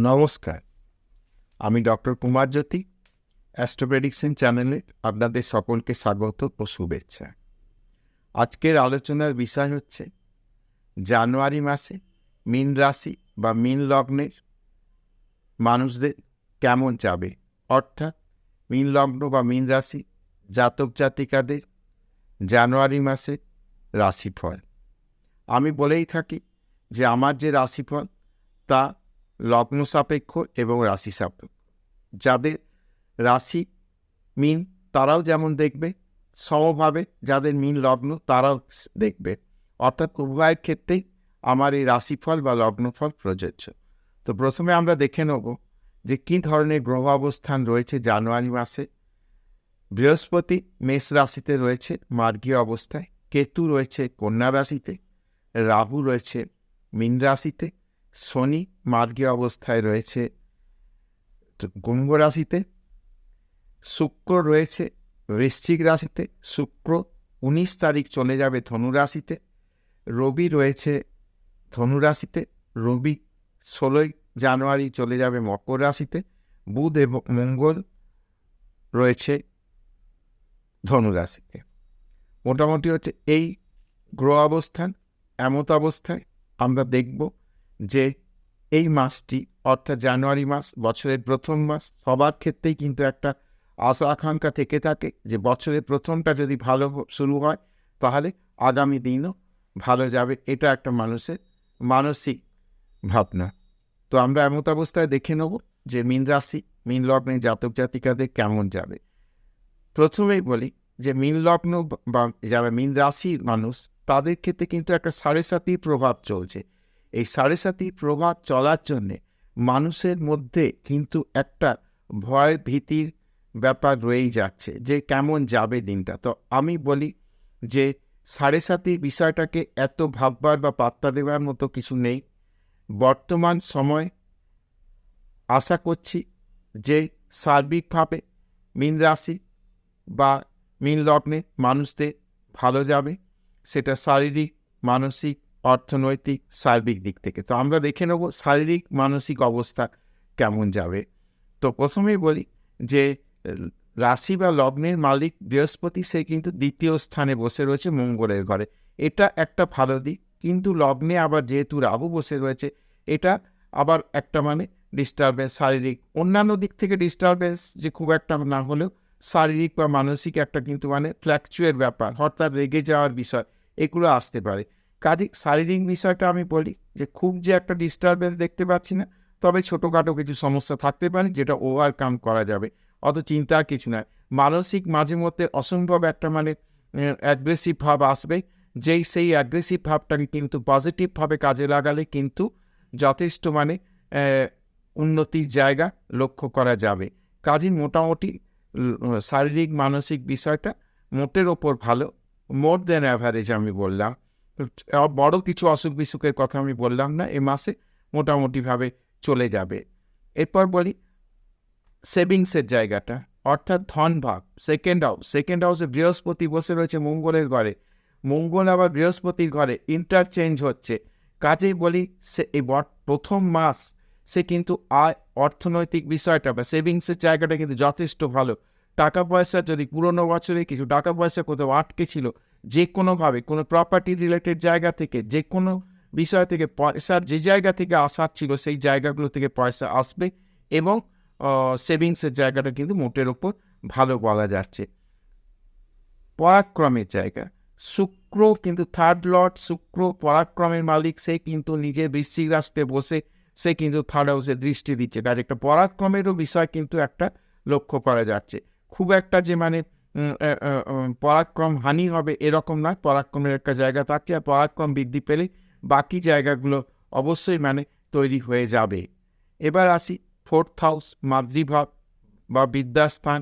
নমস্কার, আমি ডক্টর কুমার জ্যোতি। Astro prediction চ্যানেলে আপনাদের সকলকে স্বাগত ও শুভেচ্ছা। আজকের আলোচনার বিষয় হচ্ছে জানুয়ারি মাসে মীন রাশি বা মীন লগ্নের মানুষদের কেমন যাবে, অর্থাৎ মীন লগ্ন বা মীন রাশি জাতক জাতিকাদের জানুয়ারি মাসে রাশিফল। আমি বলেই থাকি যে আমার যে রাশিফল তা লগ্ন সাপেক্ষ এবং রাশি সাপেক্ষ। যাদের রাশি মীন তারাও যেমন দেখবে, সমভাবে যাদের মীন লগ্ন তারাও দেখবে, অর্থাৎ উভয়ের ক্ষেত্রেই আমার এই রাশিফল বা লগ্নফল প্রযোজ্য। তো প্রথমে আমরা দেখে নেব যে কী ধরনের গ্রহ অবস্থান রয়েছে জানুয়ারি মাসে। বৃহস্পতি মেষ রাশিতে রয়েছে মার্গীয় অবস্থায়, কেতু রয়েছে কন্যা রাশিতে, রাহু রয়েছে মীন রাশিতে, শনি মার্গীয় অবস্থায় রয়েছে কুম্ভ রাশিতে, শুক্র রয়েছে বৃশ্চিক রাশিতে, শুক্র 19 তারিখ চলে যাবে ধনু রাশিতে, রবি রয়েছে ধনু রাশিতে, রবি 16 জানুয়ারি চলে যাবে মকর রাশিতে, বুধ এবং মঙ্গল রয়েছে ধনু রাশিতে। মোটামুটি হচ্ছে এই গ্রহ অবস্থান। এমত অবস্থায় আমরা দেখব যে এই মাসটি অর্থাৎ জানুয়ারি মাস বছরের প্রথম মাস, সবার ক্ষেত্রেই কিন্তু একটা আশা আকাঙ্ক্ষা থেকে থাকে যে বছরের প্রথমটা যদি ভালো শুরু হয় তাহলে আগামী দিনও ভালো যাবে। এটা একটা মানুষের মানসিক ভাবনা। তো আমরা এমত অবস্থায় দেখে নেব যে মীন রাশি মীন লগ্নে জাতক জাতিকাদের কেমন যাবে। প্রথমেই বলি যে মীন লগ্ন বা যারা মীন রাশির মানুষ তাদের ক্ষেত্রে কিন্তু একটা 7.5 প্রভাব চলছে। এই 7.5 প্রভাব চলার জন্যে মানুষের মধ্যে কিন্তু একটা ভয় ভীতির ব্যাপার রয়েই যাচ্ছে যে কেমন যাবে দিনটা। তো আমি বলি যে 7.5 বিষয়টাকে এত ভাববার বা পাত্তা দেওয়ার মতো কিছু নেই। বর্তমান সময় আশা করছি যে সার্বিকভাবে মীন রাশি বা মীন লগ্নে মানুষদের ভালো যাবে, সেটা শারীরিক, মানসিক, অর্থনৈতিক, সার্বিক দিক থেকে। তো আমরা দেখে নেব শারীরিক মানসিক অবস্থা কেমন যাবে। তো প্রথমেই বলি যে রাশি বা লগ্নের মালিক বৃহস্পতি, সে কিন্তু 2য় স্থানে বসে রয়েছে মঙ্গলের ঘরে। এটা একটা ভালো দিক, কিন্তু লগ্নে আবার যেহেতু রাহু বসে রয়েছে এটা আবার একটা ডিস্টারবেন্স, শারীরিক অন্যান্য দিক থেকে ডিস্টারবেন্স যে খুব একটা না হলেও শারীরিক বা মানসিক একটা কিন্তু ফ্ল্যাকচুয়েট ব্যাপার, হঠাৎ রেগে যাওয়ার বিষয় এগুলো আসতে পারে। কাজে শারীরিক বিষয়টা আমি বলি যে খুব যে একটা ডিস্টারবেন্স দেখতে পাচ্ছি না, তবে ছোটোখাটো কিছু সমস্যা থাকতে পারে যেটা ওভারকাম করা যাবে, অত চিন্তার কিছু নয়। মানসিক মাঝে মধ্যে অসম্ভব একটা অ্যাগ্রেসিভ ভাব আসবে, সেই অ্যাগ্রেসিভ ভাবটাকে কিন্তু পজিটিভভাবে কাজে লাগালে কিন্তু যথেষ্ট উন্নতির জায়গা লক্ষ্য করা যাবে। কাজে মোটামুটি শারীরিক মানসিক বিষয়টা মোটের ওপর ভালো, মোর দেন অ্যাভারেজ আমি বললাম। বড় কিছু অসুখ বিসুখের কথা আমি বললাম না, এ মাসে মোটামুটিভাবে চলে যাবে। এরপর বলি সেভিংসের জায়গাটা, অর্থাৎ ধন ভাব। সেকেন্ড হাউসে বৃহস্পতি বসে রয়েছে মঙ্গলের ঘরে, মঙ্গল আবার বৃহস্পতির ঘরে ইন্টারচেঞ্জ হচ্ছে। কাজেই বলি এই প্রথম মাস সে কিন্তু অর্থনৈতিক বিষয়টা বা সেভিংসের জায়গাটা কিন্তু যথেষ্ট ভালো। টাকা পয়সা যদি পুরোনো বছরে কিছু টাকা পয়সা কোথাও আটকে ছিল, যে কোনোভাবে কোনো প্রপার্টি রিলেটেড জায়গা থেকে, যে কোনো বিষয় থেকে পয়সা যে জায়গা থেকে আসার ছিল সেই জায়গাগুলো থেকে পয়সা আসবে এবং সেভিংসের জায়গাটা কিন্তু মোটের ওপর ভালো বলা যাচ্ছে। পরাক্রমের জায়গা, শুক্র কিন্তু থার্ড লর্ড, শুক্র পরাক্রমের মালিক, সে কিন্তু নিজের বৃশ্চিক রাশিতে বসে সে কিন্তু থার্ড হাউসে দৃষ্টি দিচ্ছে। কাজে একটা পরাক্রমেরও বিষয় কিন্তু একটা লক্ষ্য করা যাচ্ছে। খুব একটা যে পরাক্রম হানি হবে এরকম নয়, পরাক্রমের একটা জায়গা থাকছে, আর পরাক্রম বৃদ্ধি পেলে বাকি জায়গাগুলো অবশ্যই তৈরি হয়ে যাবে। এবার আসি 4th হাউস, মাতৃভাব বা বিদ্যাস্থান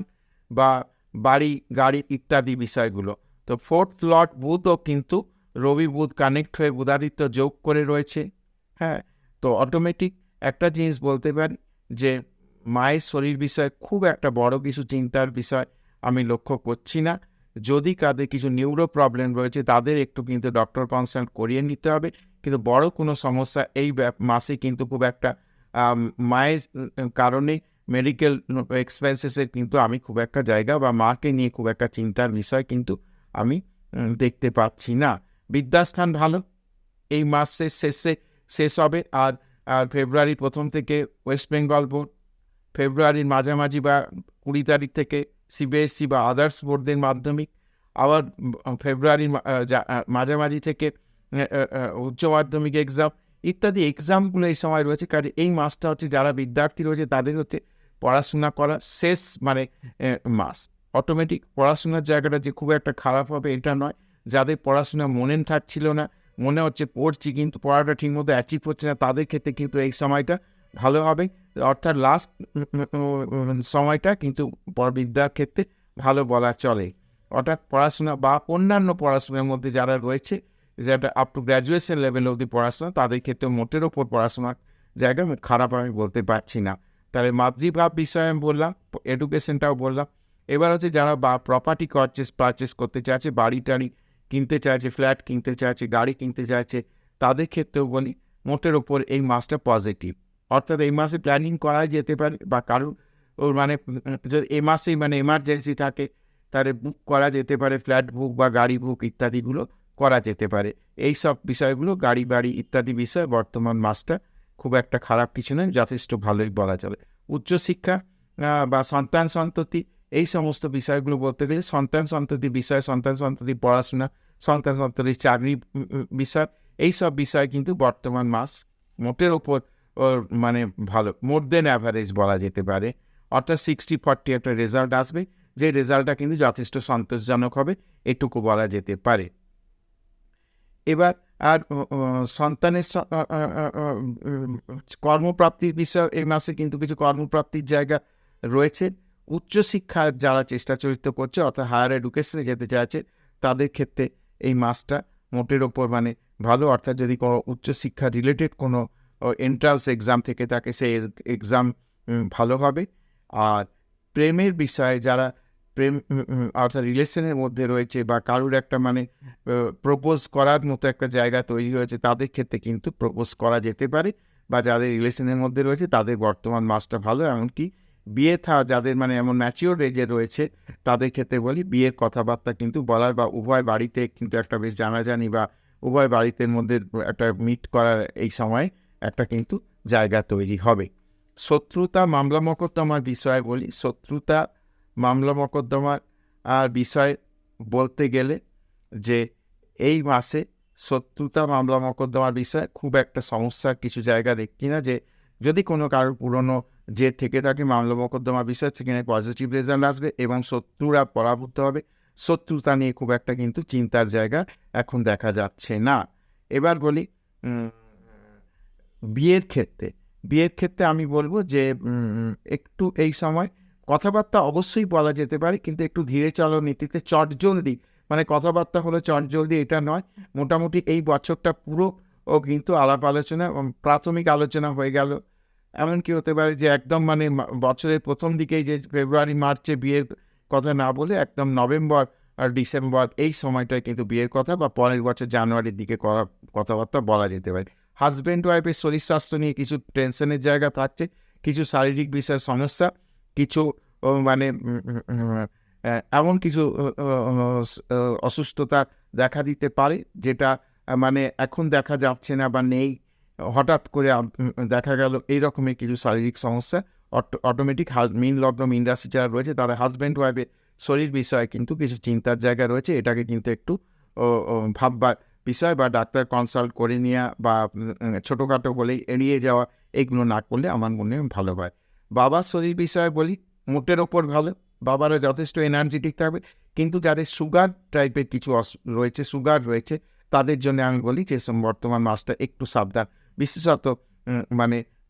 বা বাড়ি গাড়ি ইত্যাদি বিষয়গুলো। তো 4th লর্ড বুধও কিন্তু রবি বুধ কানেক্ট হয়ে বুধাদিত্য যোগ করে রয়েছে। হ্যাঁ, তো অটোমেটিক একটা জিনিস বলতে পারি যে মায়ের শরীর বিষয়ে খুব একটা বড় কিছু চিন্তার বিষয় আমি লক্ষ্য করছি না। যদি কাদের কিছু নিউরো প্রবলেম রয়েছে তাদের একটু কিন্তু ডক্টর কনসাল্ট করিয়ে নিতে হবে, কিন্তু বড় কোনো সমস্যা এই মাসে কিন্তু খুব একটা মায়ের কারণে মেডিকেল এক্সপেন্সেসের কিন্তু আমি খুব একটা জায়গা বা মাকে নিয়ে খুব একটা চিন্তার বিষয় কিন্তু আমি দেখতে পাচ্ছি না। বিদ্যাস্থান ভালো, এই মাসের শেষে শেষ হবে। আর ফেব্রুয়ারির প্রথম থেকে ওয়েস্ট বেঙ্গল বোর্ড, ফেব্রুয়ারির মাঝামাঝি বা 20 তারিখ থেকে সিবিএসসি বা আদার্স বোর্ডদের মাধ্যমিক, আবার ফেব্রুয়ারির মাঝামাঝি থেকে উচ্চ মাধ্যমিক এক্সাম ইত্যাদি এক্সামগুলো এই সময় রয়েছে। কারণ এই মাসটা হচ্ছে যারা বিদ্যার্থী রয়েছে তাদের হচ্ছে পড়াশোনা করার শেষ মাস। অটোমেটিক পড়াশোনার জায়গাটা যে খুব একটা খারাপ হবে এটা নয়। যাদের পড়াশোনা মনে থাকছিল না, মনে হচ্ছে পড়ছি কিন্তু পড়াটা ঠিকমতো অ্যাচিভ হচ্ছে না, তাদের ক্ষেত্রে কিন্তু এই সময়টা ভালো হবে। অর্থাৎ লাস্ট সময়টা কিন্তু বিদ্যার ক্ষেত্রে ভালো বলা চলে। অর্থাৎ পড়াশোনা বা অন্যান্য পড়াশোনার মধ্যে যারা রয়েছে, যেটা আপ টু গ্র্যাজুয়েশন লেভেল অবধি পড়াশোনা, তাদের ক্ষেত্রে মোটের ওপর পড়াশোনার জায়গা খারাপ আমি বলতে পারছি না। তাহলে মাতৃভাব বিষয়ে আমি বললাম, এডুকেশনটাও বললাম। এবার হচ্ছে যারা প্রপার্টি পারচেস করতে চাইছে, বাড়ি টাড়ি কিনতে চাইছে, ফ্ল্যাট কিনতে চাইছে, গাড়ি কিনতে চাইছে, তাদের ক্ষেত্রেও বলি মোটের ওপর এই মাসটা পজিটিভ। অর্থাৎ এই মাসে প্ল্যানিং করা যেতে পারে, বা কারোর যদি এই মাসেই এমার্জেন্সি থাকে তাহলে বুক করা যেতে পারে, ফ্ল্যাট বুক বা গাড়ি বুক ইত্যাদিগুলো করা যেতে পারে। এই সব বিষয়গুলো গাড়ি বাড়ি ইত্যাদি বিষয় বর্তমান মাসটা খুব একটা খারাপ কিছু নয়, যথেষ্ট ভালোই বলা চলে। উচ্চশিক্ষা বা সন্তান সন্ততি, এই সমস্ত বিষয়গুলো বলতে গেলে সন্তান সন্ততির বিষয়, সন্তান সন্ততির পড়াশোনা, সন্তান সন্ততির চাকরি বিষয়, এই সব বিষয় কিন্তু বর্তমান মাস মোটের ওপর ভালো, মোর দেন অ্যাভারেজ বলা যেতে পারে। অর্থাৎ 60-40 একটা রেজাল্ট আসবে, যে রেজাল্টটা কিন্তু যথেষ্ট সন্তোষজনক হবে, এটুকু বলা যেতে পারে। এবার আর সন্তানের কর্মপ্রাপ্তির বিষয় এই মাসে কিন্তু কিছু কর্মপ্রাপ্তির জায়গা রয়েছে। উচ্চশিক্ষার যারা চেষ্টা চরিত্র করছে, অর্থাৎ হায়ার এডুকেশনে যেতে চাইছে, তাদের ক্ষেত্রে এই মাসটা মোটের ওপর ভালো। অর্থাৎ যদি কোনো উচ্চশিক্ষা রিলেটেড কোনো এন্ট্রান্স এক্সাম থেকে থাকে, সেই এক্সাম ভালো হবে। আর প্রেমের বিষয়ে যারা অর্থাৎ রিলেশনের মধ্যে রয়েছে, বা কারুর একটা প্রপোজ করার মতো একটা জায়গা তৈরি হয়েছে, তাদের ক্ষেত্রে কিন্তু প্রপোজ করা যেতে পারে। বা যাদের রিলেশনের মধ্যে রয়েছে তাদের বর্তমান মাসটা ভালো। এমনকি বিয়ে যাদের এমন ম্যাচিওর এজে রয়েছে, তাদের ক্ষেত্রে বলি বিয়ের কথাবার্তা কিন্তু বলার, বা উভয় বাড়িতে কিন্তু একটা বেশ জানাজানি বা উভয় বাড়িতে মধ্যে একটা মিট করার এই সময় একটা কিন্তু জায়গা তৈরি হবে। শত্রুতা মামলা মোকদ্দমার বিষয়ে বলি। শত্রুতা মামলা মোকদ্দমার আর বিষয় বলতে গেলে যে এই মাসে শত্রুতা মামলা মোকদ্দমার বিষয়ে খুব একটা সমস্যার কিছু জায়গা দেখছি না। যে যদি কোনো কারোর পুরনো যে থেকে থাকে, মামলা মোকদ্দমা বিষয় সেখানে পজিটিভ রেজাল্ট আসবে এবং শত্রুরা পরাভূত হবে। শত্রুতা নিয়ে খুব একটা কিন্তু চিন্তার জায়গা এখন দেখা যাচ্ছে না। এবার বলি বিয়ের ক্ষেত্রে আমি বলবো যে একটু এই সময় কথাবার্তা অবশ্যই বলা যেতে পারে, কিন্তু একটু ধীরে চলো নীতিতে, চটজলদি কথাবার্তা হলো চটজলদি এটা নয়। মোটামুটি এই বছরটা পুরো কিন্তু আলাপ আলোচনা, প্রাথমিক আলোচনা হয়ে গেল। এমনকি হতে পারে যে একদম বছরের প্রথম দিকেই যে ফেব্রুয়ারি মার্চে বিয়ের কথা না বলে একদম নভেম্বর আর ডিসেম্বর এই সময়টায় কিন্তু বিয়ের কথা, বা পরের বছর জানুয়ারির দিকে কথাবার্তা বলা যেতে পারে। হাজব্যান্ড ওয়াইফের শরীর স্বাস্থ্য নিয়ে কিছু টেনশনের জায়গা থাকছে, কিছু শারীরিক বিষয়ের সমস্যা, কিছু এমন কিছু অসুস্থতা দেখা দিতে পারে, যেটা এখন দেখা যাচ্ছে না বা নেই, হঠাৎ করে দেখা গেল এই রকমের কিছু শারীরিক সমস্যা। অটোমেটিক মীন লগ্ন মীন রাশি যারা রয়েছে, তাদের হাজব্যান্ড ওয়াইফের শরীর বিষয়ে কিন্তু কিছু চিন্তার জায়গা রয়েছে। এটাকে কিন্তু একটু ভাববার বিষয়, বা ডাক্তার কনসাল্ট করে নেওয়া, বা ছোটোখাটো বলেই এড়িয়ে যাওয়া, এইগুলো না করলে আমার মনে ভালো হয়। বাবার শরীর বিষয়ে বলি, মোটের ওপর ভালো, বাবারা যথেষ্ট এনার্জেটিক থাকবে। কিন্তু যাদের সুগার টাইপের কিছু সুগার রয়েছে, তাদের জন্য আমি বলি যে বর্তমান মাসটা একটু সাবধান। বিশেষত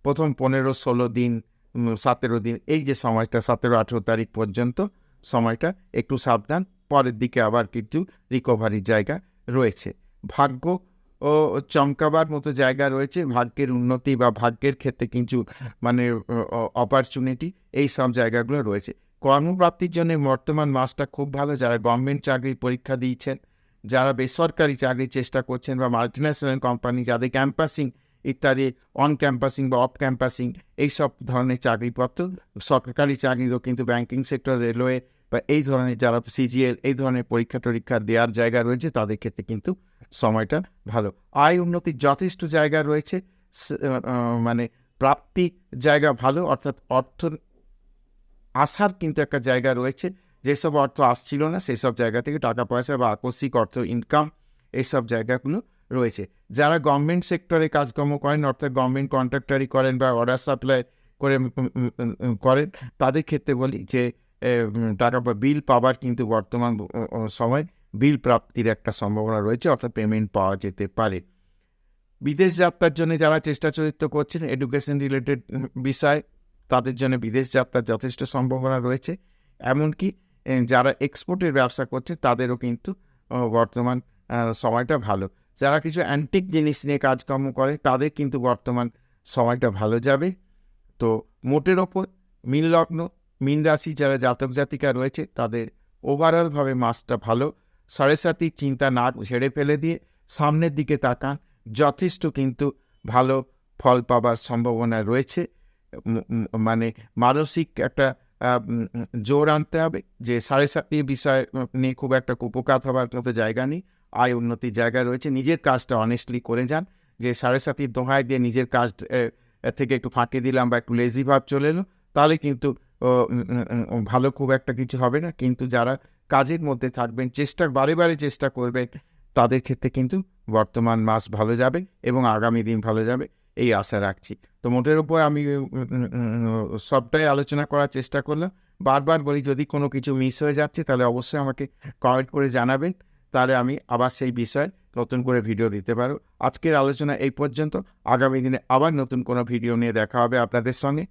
প্রথম 15-16 দিন, 17 দিন, এই যে সময়টা 17-18 তারিখ পর্যন্ত সময়টা একটু সাবধান। পরের দিকে আবার কিন্তু রিকভারির জায়গা রয়েছে। ভাগ্য ও চমকাবার মতো জায়গা রয়েছে, ভাগ্যের উন্নতি বা ভাগ্যের ক্ষেত্রে কিছু অপরচুনিটি, এই সব জায়গাগুলো রয়েছে। কর্মপ্রাপ্তির জন্য বর্তমান মাসটা খুব ভালো। যারা গভর্নমেন্ট চাকরির পরীক্ষা দিয়েছেন, যারা বেসরকারি চাকরির চেষ্টা করছেন, বা মাল্টিন্যাশনাল কোম্পানি যাদের ক্যাম্পাসিং ইত্যাদি, অন ক্যাম্পাসিং বা অফ ক্যাম্পাসিং এইসব ধরনের চাকরিপত্র, সরকারি চাকরিরও কিন্তু ব্যাংকিং সেক্টর, রেলওয়ে বা এই ধরনের যারা সিজিএল এই ধরনের পরীক্ষা টরীক্ষা দেওয়ার জায়গা রয়েছে তাদের ক্ষেত্রে কিন্তু সময়টা ভালো। আয় উন্নতির যথেষ্ট জায়গা রয়েছে, মানে প্রাপ্তি জায়গা ভালো, অর্থাৎ অর্থ আসার কিন্তু একটা জায়গা রয়েছে। যেসব অর্থ আসছিল না সেই সব জায়গা থেকে টাকা পয়সা বা আকস্মিক অর্থ ইনকাম এইসব জায়গাগুলো রয়েছে। যারা গভর্নমেন্ট সেক্টরে কাজকর্ম করেন, অর্থাৎ গভর্নমেন্ট কন্ট্রাক্টারি করেন বা অর্ডার সাপ্লাই করে করেন, তাদের ক্ষেত্রে বলি যে টাকা বা বিল পাওয়ার কিন্তু বর্তমান সময় বিল প্রাপ্তির একটা সম্ভাবনা রয়েছে, অর্থাৎ পেমেন্ট পাওয়া যেতে পারে। বিদেশ যাত্রার জন্য যারা চেষ্টা চরিত্র করছেন এডুকেশন রিলেটেড বিষয়, তাদের জন্য বিদেশ যাত্রার যথেষ্ট সম্ভাবনা রয়েছে। এমনকি যারা এক্সপোর্টের ব্যবসা করছে তাদেরও কিন্তু বর্তমান সময়টা ভালো। যারা কিছু অ্যান্টিক জিনিস নিয়ে কাজকর্ম করে তাদের কিন্তু বর্তমান সময়টা ভালো যাবে। তো মোটের ওপর মীন লগ্ন, মীন রাশি যারা জাতক জাতিকা রয়েছে তাদের ওভারঅলভাবে মাসটা ভালো। সাড়ে সাতির চিন্তা না ঝেড়ে ফেলে দিয়ে সামনের দিকে তাকান, যথেষ্ট কিন্তু ভালো ফল পাবার সম্ভাবনা রয়েছে। মানে মানসিক একটা জোর আনতে হবে যে সাড়ে সাতি বিষয় নিয়ে খুব একটা কুপকাত হবার মতো জায়গা নেই, আয় উন্নতির জায়গা রয়েছে। নিজের কাজটা অনেস্টলি করে যান, যে সাড়ে সাতির দোহাই দিয়ে নিজের কাজ থেকে একটু ফাঁকি দিলাম বা একটু লেজি ভাব চলে এলো, তাহলে কিন্তু ভালো খুব একটা কিছু হবে না। কিন্তু যারা কাজের মধ্যে থাকবেন, বারে বারে চেষ্টা করবেন, তাদের ক্ষেত্রে কিন্তু বর্তমান মাস ভালো যাবে এবং আগামী দিন ভালো যাবে, এই আশা রাখছি। তো মোটের উপর আমি সবটাই আলোচনা করার চেষ্টা করলাম। বারবার বলি, যদি কোনো কিছু মিস হয়ে যাচ্ছে তাহলে অবশ্যই আমাকে কমেন্ট করে জানাবেন, তাহলে আমি আবার সেই বিষয়ে নতুন করে ভিডিও দিতে পারো। আজকের আলোচনা এই পর্যন্ত। আগামী দিনে আবার নতুন কোনো ভিডিও নিয়ে দেখা হবে আপনাদের সঙ্গে।